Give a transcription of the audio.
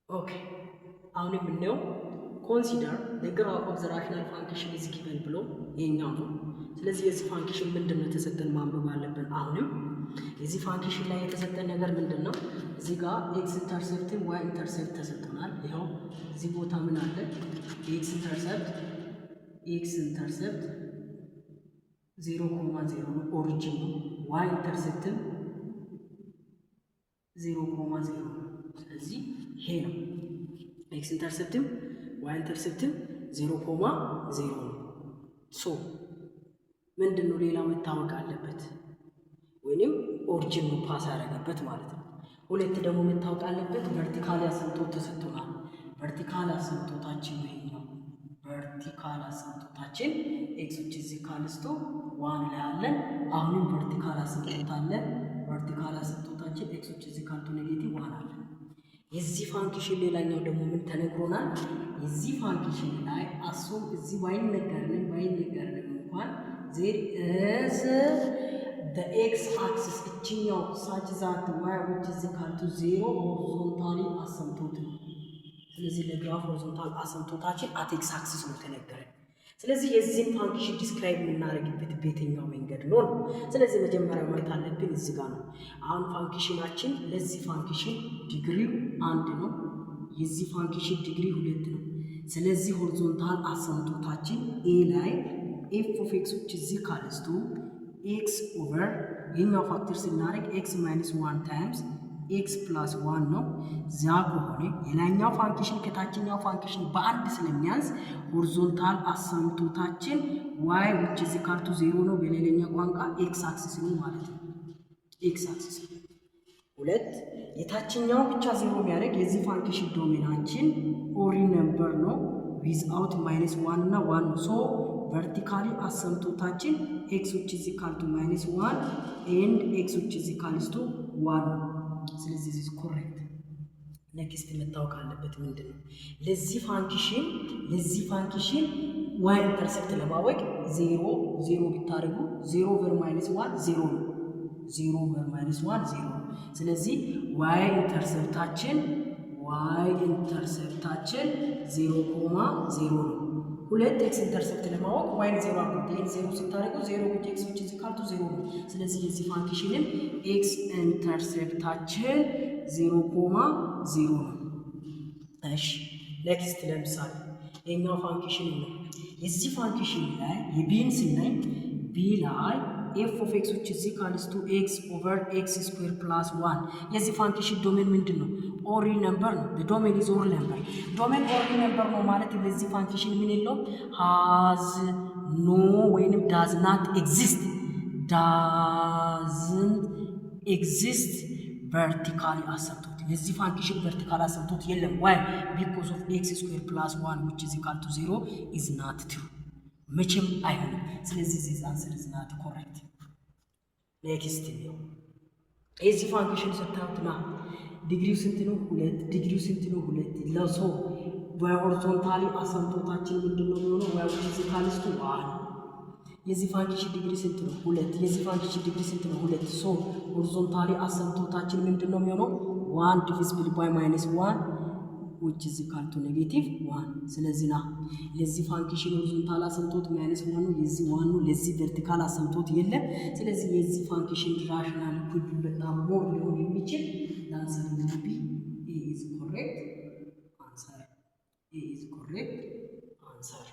Okay. አሁን የምናየው consider the graph of the rational function is given below ይሄኛው ነው። ስለዚህ የዚህ ፋንክሽን ምንድነው የተሰጠን ማንበብ አለብን። አሁንም የዚህ ፋንክሽን ላይ የተሰጠን ነገር ምንድነው? እዚህ ጋር x ኢንተርሰፕት y ኢንተርሰፕት ተሰጥቶናል። ይሄው እዚህ ቦታ ምን አለ? x ኢንተርሰፕት 0,0 ነው ኦሪጂን ነው። y ኢንተርሰፕት 0,0 ስለዚህ ይሄ ነው x ኢንተርሰፕት y ኢንተርሰፕት 0,0 ነው። ሶ ምንድነው ሌላ መታወቅ አለበት ወይንም ኦሪጂን ነው ፓስ ያደረገበት ማለት ነው። ሁለት ደግሞ መታወቅ አለበት ቨርቲካል አሲምፕቶት ተሰጥቶናል። ቨርቲካል አሲምፕቶታችን ነው። ቨርቲካል አሲምፕቶታችን x which is equal to 1 ላይ አለን። አሁንም ቨርቲካል አሲምፕቶት አለ። ቨርቲካል አሲምፕቶታችን x which is equal to -1 አለ። የዚህ ፋንክሽን ሌላኛው ደግሞ ምን ተነግሮናል? የዚህ ፋንክሽን ላይ አሱም እዚህ ባይን ነገርን እንኳን there is the x axis እቺኛው such that y which is equal to 0 horizontally asymptote ነው። ስለዚህ ለግራፍ ሆሪዞንታል አሲምፕቶታችን at x axis ነው ተነገረን። ስለዚህ የዚህን ፋንክሽን ዲስክራይብ የምናደርግበት በየትኛው መንገድ ነው? ስለዚህ መጀመሪያ ማየት አለብን እዚህ ጋር ነው። አሁን ፋንክሽናችን ለዚህ ፋንክሽን ዲግሪው 1 ነው። የዚህ ፋንክሽን ዲግሪ 2 ነው። ስለዚህ ሆሪዞንታል አሲምፕቶታችን a ላይ f of x which is equal to x over ይሄኛው ፋክተር ስናደርግ x minus 1 times x plus 1 ነው። ዛ ከሆነ የላይኛው ፋንክሽን ከታችኛው ፋንክሽን በአንድ ስለሚያንስ ሆሪዞንታል አሲምፕቶታችን y which is equal to 0 ነው። በሌላኛ ቋንቋ x axis ነው ማለት ነው። x axis ሁለት የታችኛው ብቻ 0 የሚያደርግ የዚህ ፋንክሽን ዶሜናችን ኦሪን ነምበር ነው without -1 እና 1 ነው። ሶ ቨርቲካሊ አሲምፕቶታችን x which is equal to -1 and x which is equal to 1 ነው። ስለዚህ this is correct። ኔክስት መታወቅ አለበት ምንድነው? ለዚህ ፋንክሽን y ኢንተርሰፕት ለማወቅ 0 ቢታረጉ 0 over -1 0 ነው። 0 over -1 0 ነው። ስለዚህ y ኢንተርሰፕታችን 0,0 ነው። ሁለት x ኢንተርሰፕት ለማወቅ y 0 አድርጉት። ይሄን 0 ሲታረጉ 0 with x which is equal to 0 ነው። ስለዚህ የዚህ ፋንክሽንን x ኢንተርሰፕታችን 0,0 ነው። እሺ ኔክስት ለምሳሌ የኛው ፋንክሽን ነው። የዚህ ፋንክሽን ላይ የቢን ስናይ b ላይ f of x which is equal to x over x square plus 1 የዚህ ፋንክሽን ዶሜን ምንድነው? ኦሪል ነምበር ነው። the domain is ኦሪል ነምበር። ዶሜን ኦሪል ነምበር ነው ማለት ለዚህ ፋንክሽን ምን የለው has no ወይንም does not exist vertically asymptote ለዚህ ፋንክሽን vertical asymptote የለም። why? because of x square plus 1 which is equal to 0 is not true መቼም አይሆንም። ስለዚህ this answer is not correct። ኔክስት ነው የዚህ ፋንክሽን ስታዩትና ዲግሪው ስንት ነው? 2 ዲግሪው ስንት ነው? 2 ለሶ በሆሪዞንታሊ አሲምፕቶታችን ምንድነው የሚሆነው? y which is equal to 1 የዚህ ፋንክሽን ዲግሪ ስንት ነው? 2 የዚህ ፋንክሽን ዲግሪ ስንት ነው? 2 ሶ ሆሪዞንታሊ አሲምፕቶታችን ምንድነው የሚሆነው? 1 divisible by -1 which is equal to -1 ስለዚህ ና ለዚህ ፋንክሽን ሆሪዞንታል አሲምፕቶት -1 ነው። የዚህ 1 ነው። ለዚህ ቨርቲካል አሲምፕቶት የለም። ስለዚህ የዚህ ፋንክሽን ራሽናል ኩድ በጣም ሞር ሊሆን የሚችል answer will be A is correct answer.